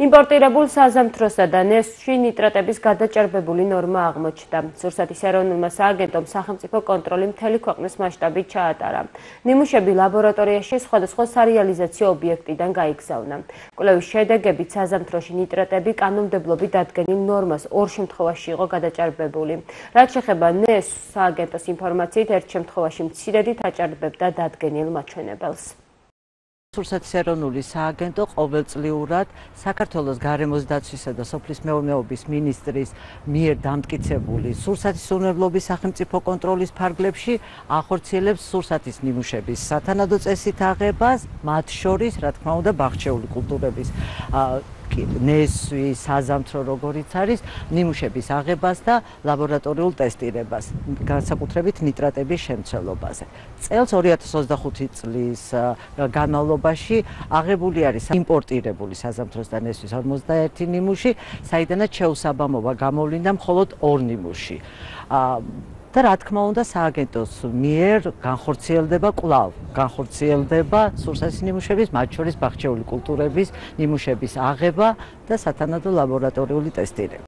იმპორტირებულ საზამთროსა და ნესვში ნიტრატების გადაჭარბებული ნორმა აღმოჩნდა. სურსათის ეროვნულმა სააგენტომ სახელმწიფო კონტროლი მთელი ქვეყნის მასშტაბით ჩაატარა. ნიმუშები ლაბორატორიაში სხვადასხვა სარეალიზაციო ობიექტიდან გაიგზავნა. კვლევის შედეგებით საზამთროში ნიტრატები კანონმდებლობით დადგენილ ნორმას ორ შემთხვევაში იყო გადაჭარბებული. რაც შეეხება ნესვს, სააგენტოს ინფორმაციით ერთ შემთხვევაში მცირედით აჭარბებდა დადგენილ მაჩვენებელს. სურსათის ეროვნული სააგენტო ყოველწლიურად საქართველოს გარემოს დაცვისა და სოფლის მეურნეობის მინისტრის მიერ დამტკიცებული სურსათის უვნებლობის სახელმწიფო კონტროლის ფარგლებში ახორციელებს სურსათის ნიმუშების სათანადო წესით აღებას, მათ შორის, რა თქმა უნდა, ბაღჩეული კულტურების ნესვი, საზამთრო როგორიც არის, ნიმუშების აღებას და ლაბორატორიულ ტესტირებას, განსაკუთრებით ნიტრატების შემცველობაზე. წელს 2025 წლის განმავლობაში აღებული არის იმპორტირებული საზამთროს და ნესვის 51 ნიმუში, საიდანაც შეუსაბამობა გამოვლინდა მხოლოდ 2 ნიმუში. და რა თქმა უნდა სააგენტოს მიერ განხორციელდება სურსათის ნიმუშების, მათ შორის ბაღჩეული კულტურების ნიმუშების აღება და სათანადო ლაბორატორიული ტესტირება.